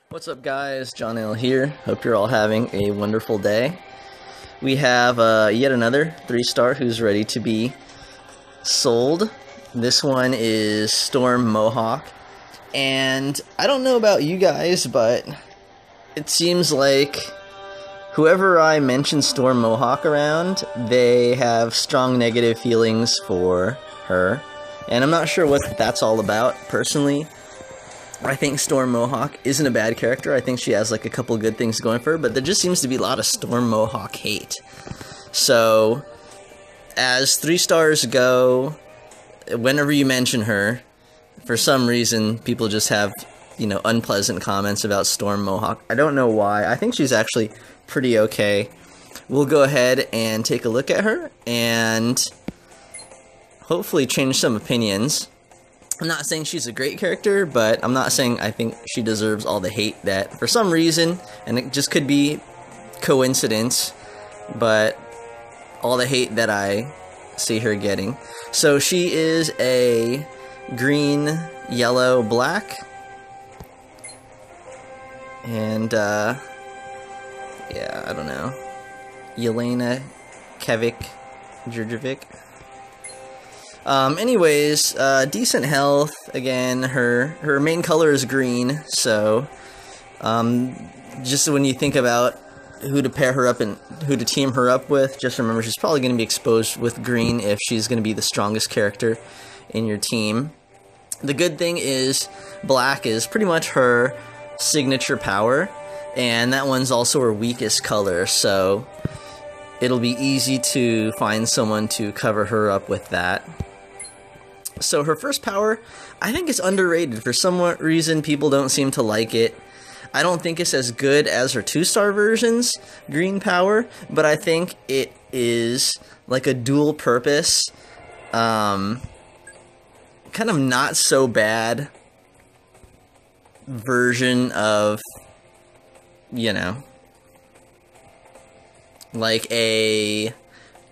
What's up guys, John L here. Hope you're all having a wonderful day. We have yet another 3-star who's ready to be sold. This one is Storm Mohawk. And I don't know about you guys, but it seems like whoever I mention Storm Mohawk around, they have strong negative feelings for her. And I'm not sure what that's all about, personally. I think Storm Mohawk isn't a bad character. I think she has like a couple good things going for her, but there just seems to be a lot of Storm Mohawk hate. So, as 3 stars go, whenever you mention her, for some reason, people just have, you know, unpleasant comments about Storm Mohawk. I don't know why. I think she's actually pretty okay. We'll go ahead and take a look at her and hopefully change some opinions. I'm not saying she's a great character, but I'm not saying I think she deserves all the hate that, for some reason, and it just could be coincidence, but all the hate that I see her getting. So she is a green, yellow, black, and yeah, I don't know, Yelena Kevik Djurjevic. Anyways, decent health. Again, her main color is green, so just when you think about who to pair her up and who to team her up with, just remember she's probably going to be exposed with green if she's going to be the strongest character in your team. The good thing is black is pretty much her signature power, and that one's also her weakest color, so it'll be easy to find someone to cover her up with that. So her first power, I think it's underrated. For some reason, people don't seem to like it. I don't think it's as good as her 2-star version's green power, but I think it is like a dual purpose, kind of not so bad version of, you know, like a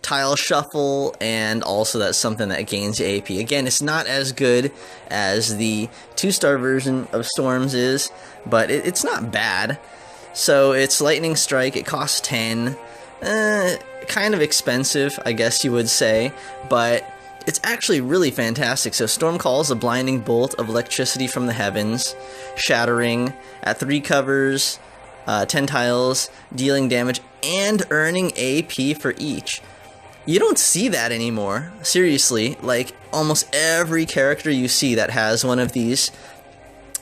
tile shuffle, and also that's something that gains AP. Again, it's not as good as the 2-star version of Storm's is, but it's not bad. So it's Lightning Strike, it costs 10, kind of expensive, I guess you would say, but it's actually really fantastic. So Storm calls a blinding bolt of electricity from the heavens, shattering at 3 covers, 10 tiles, dealing damage, and earning AP for each. You don't see that anymore. Seriously, like almost every character you see that has one of these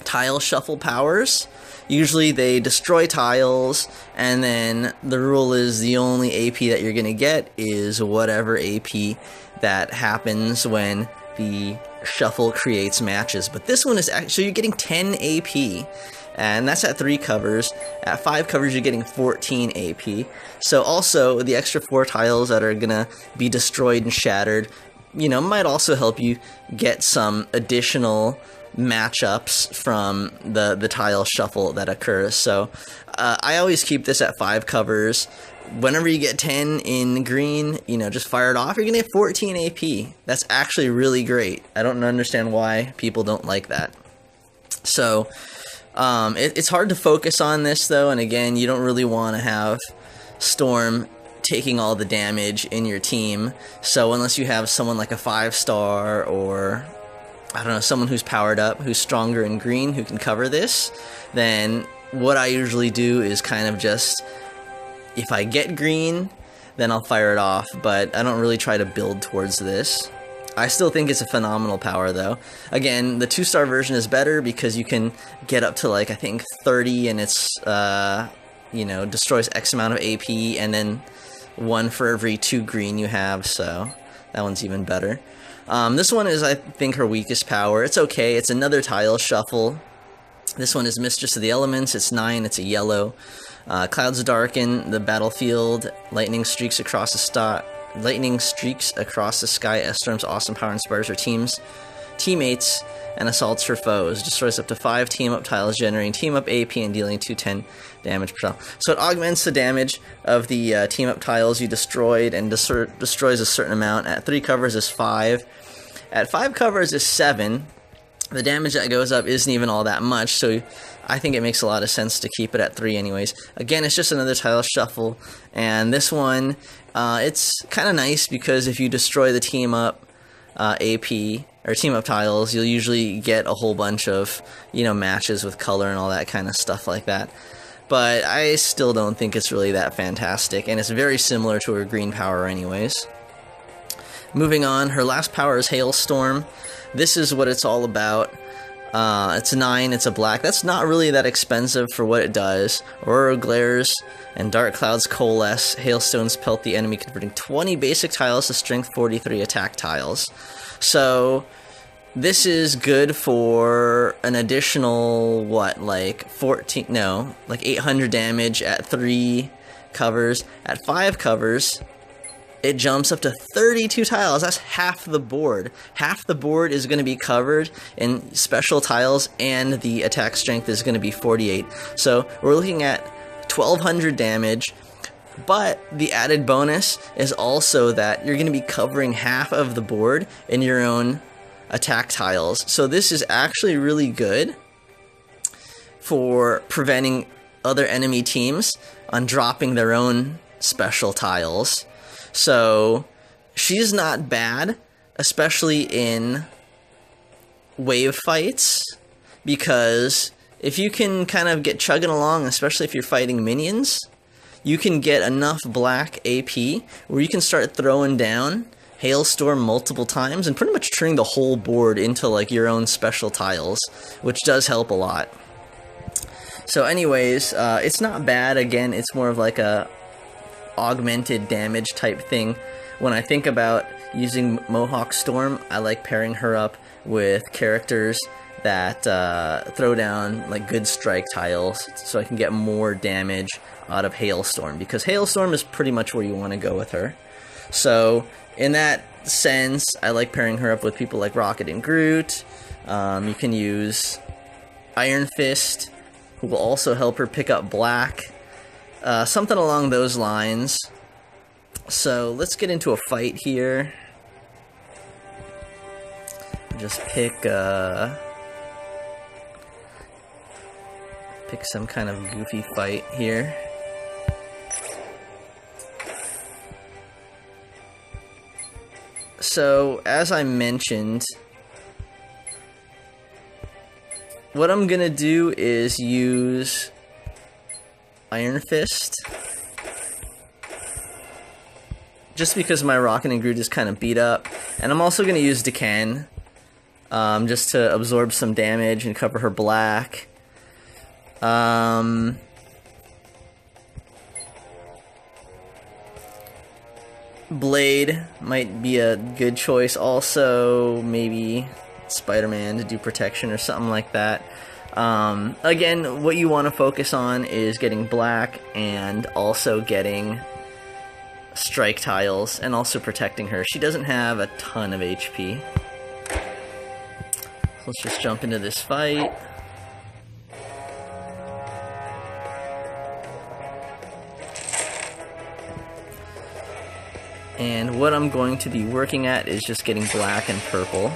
tile shuffle powers, usually they destroy tiles, and then the rule is the only AP that you're going to get is whatever AP that happens when the shuffle creates matches. But this one is actually, you're getting 10 AP. And that's at 3 covers. At 5 covers, you're getting 14 AP. So also, the extra 4 tiles that are gonna be destroyed and shattered, you know, might also help you get some additional matchups from the tile shuffle that occurs. So I always keep this at 5 covers. Whenever you get 10 in green, you know, just fire it off. You're gonna get 14 AP. That's actually really great. I don't understand why people don't like that. So it's hard to focus on this, though, and again, you don't really want to have Storm taking all the damage in your team, so unless you have someone like a 5-star or, I don't know, someone who's powered up, who's stronger in green, who can cover this, then what I usually do is kind of just, if I get green, then I'll fire it off, but I don't really try to build towards this. I still think it's a phenomenal power, though. Again, the 2-star version is better because you can get up to, like, I think 30, and it's, you know, destroys X amount of AP, and then 1 for every 2 green you have, so that one's even better. This one is, I think, her weakest power. It's okay. It's another tile shuffle. This one is Mistress of the Elements. It's 9. It's a yellow. Clouds darken the battlefield. Lightning streaks across the sky as Storm's awesome power inspires her teammates and assaults her foes. Destroys up to 5 team-up tiles, generating team-up AP and dealing 210 damage per tile. So it augments the damage of the team-up tiles you destroyed and destroys a certain amount. At 3 covers is 5. at 5 covers is 7. The damage that goes up isn't even all that much, so I think it makes a lot of sense to keep it at 3 anyways. Again, it's just another tile shuffle, and this one, it's kind of nice because if you destroy the team up AP, or team up tiles, you'll usually get a whole bunch of, you know, matches with color and all that kind of stuff like that. But I still don't think it's really that fantastic, and it's very similar to her green power anyways. Moving on, her last power is Hailstorm. This is what it's all about. It's 9, it's a black. That's not really that expensive for what it does. Aurora glares and dark clouds coalesce. Hailstones pelt the enemy, converting 20 basic tiles to strength 43 attack tiles. So this is good for an additional, what, like 800 damage at 3 covers. At 5 covers, it jumps up to 32 tiles. That's half the board. Half the board is going to be covered in special tiles, and the attack strength is going to be 48. So we're looking at 1200 damage, but the added bonus is also that you're going to be covering half of the board in your own attack tiles. So this is actually really good for preventing other enemy teams on dropping their own special tiles. So she's not bad, especially in wave fights, because if you can kind of get chugging along, especially if you're fighting minions, you can get enough black AP where you can start throwing down Hailstorm multiple times and pretty much turning the whole board into like your own special tiles, which does help a lot. So anyways, it's not bad. Again, it's more of like a augmented damage type thing. When I think about using Mohawk Storm, I like pairing her up with characters that throw down like good strike tiles, so I can get more damage out of Hailstorm, because Hailstorm is pretty much where you want to go with her. So in that sense, I like pairing her up with people like Rocket and Groot. You can use Iron Fist, who will also help her pick up black. Something along those lines. So let's get into a fight here. Just pick some kind of goofy fight here. So, as I mentioned, what I'm gonna do is use Iron Fist, just because my Rocket and Groot is kind of beat up, and I'm also gonna use Decan, just to absorb some damage and cover her black. Blade might be a good choice also, maybe Spider-Man to do protection or something like that. Again, what you want to focus on is getting black and also getting strike tiles and also protecting her. She doesn't have a ton of HP. Let's just jump into this fight. And what I'm going to be working at is just getting black and purple.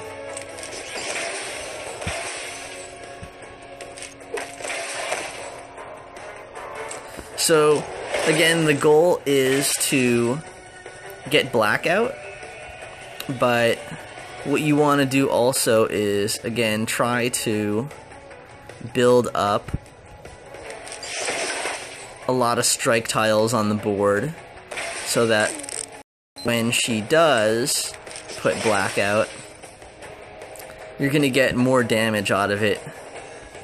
So, again, the goal is to get black out, but what you want to do also is, again, try to build up a lot of strike tiles on the board so that when she does put black out, you're going to get more damage out of it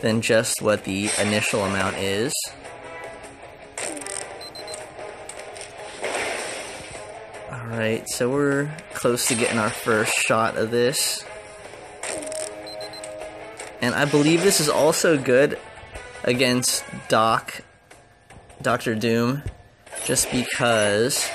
than just what the initial amount is. Alright, so we're close to getting our first shot of this. And I believe this is also good against Dr. Doom, just because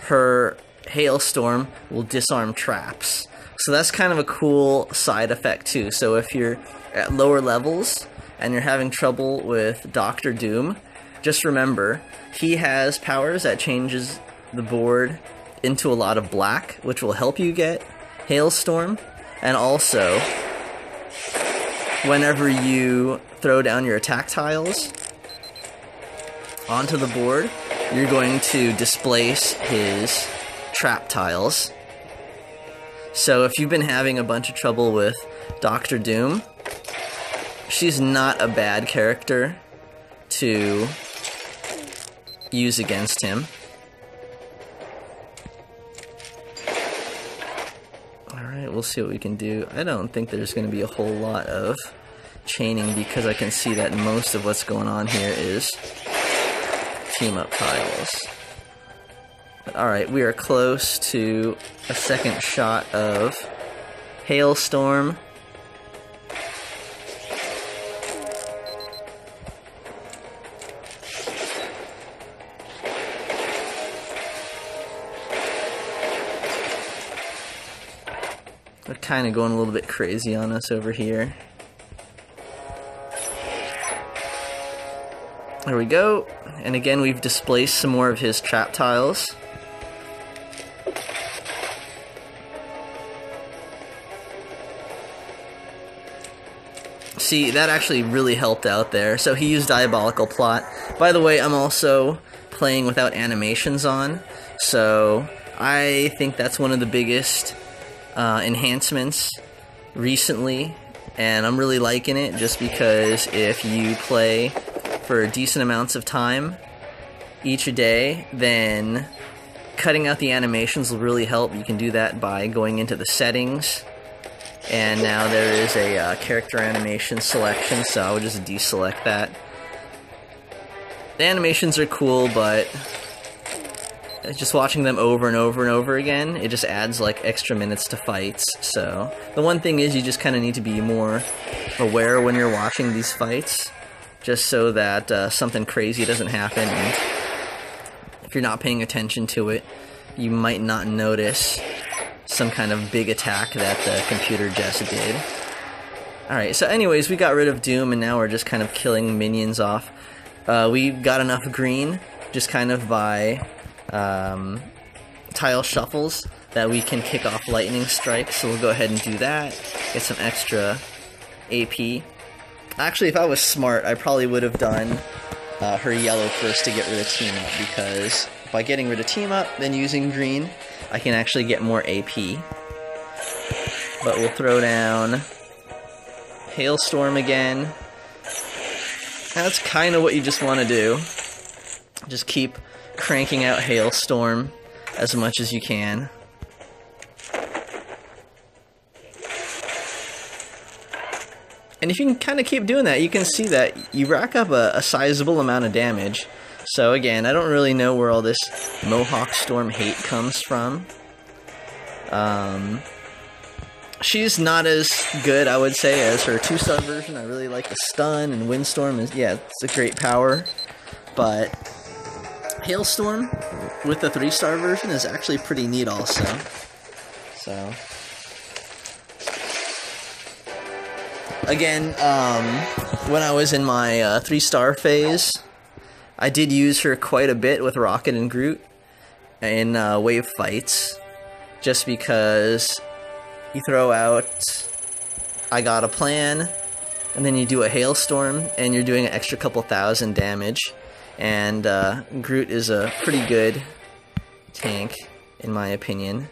her Hailstorm will disarm traps. So that's kind of a cool side effect too. So if you're at lower levels and you're having trouble with Dr. Doom, just remember, he has powers that changes the board into a lot of black, which will help you get Hailstorm, And also, whenever you throw down your attack tiles onto the board, you're going to displace his trap tiles. So if you've been having a bunch of trouble with Dr. Doom, she's not a bad character to use against him. Alright, we'll see what we can do. I don't think there's going to be a whole lot of chaining because I can see that most of what's going on here is team-up tiles. But alright, we are close to a second shot of Hailstorm. They're kind of going a little bit crazy on us over here. There we go. And again, we've displaced some more of his trap tiles. See, that actually really helped out there. So he used Diabolical Plot. By the way, I'm also playing without animations on, so I think that's one of the biggest enhancements recently, and I'm really liking it just because if you play for decent amounts of time each day, then cutting out the animations will really help. You can do that by going into the settings, and now there is a character animation selection, so I would just deselect that. The animations are cool, but just watching them over and over and over again, it just adds like extra minutes to fights. So the one thing is you just kind of need to be more aware when you're watching these fights, just so that something crazy doesn't happen, and if you're not paying attention to it, you might not notice some kind of big attack that the computer just did. Alright, so anyways, we got rid of Doom, and now we're just kind of killing minions off. We got enough green, just kind of by tile shuffles, that we can kick off lightning strikes, so we'll go ahead and do that, get some extra AP. Actually, if I was smart, I probably would have done her yellow first to get rid of team up, because by getting rid of team up, then using green, I can actually get more AP. But we'll throw down Hailstorm again. That's kind of what you just want to do. Just keep cranking out Hailstorm as much as you can. And if you can kind of keep doing that, you can see that you rack up a sizable amount of damage. So again, I don't really know where all this Mohawk Storm hate comes from. She's not as good, I would say, as her 2-star version. I really like the stun, and Windstorm is, yeah, it's a great power. But Hailstorm with the 3-star version is actually pretty neat also. So again, when I was in my 3-star phase, I did use her quite a bit with Rocket and Groot in wave fights, just because you throw out I got a plan, and then you do a Hailstorm, and you're doing an extra couple thousand damage, and Groot is a pretty good tank, in my opinion.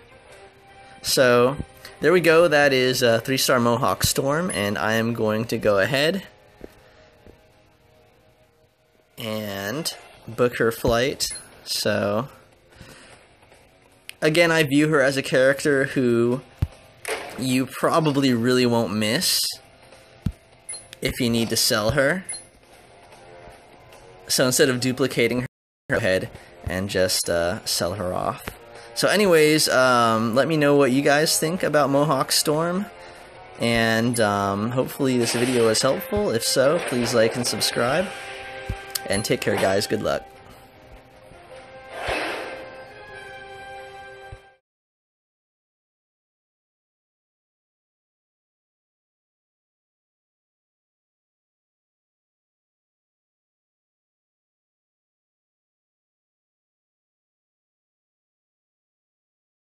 So there we go, that is 3-star Mohawk Storm, and I am going to go ahead and book her flight. So again, I view her as a character who you probably really won't miss if you need to sell her. So instead of duplicating her head, and just sell her off. So anyways, let me know what you guys think about Mohawk Storm, and hopefully this video was helpful. If so, please like and subscribe, and take care guys, good luck.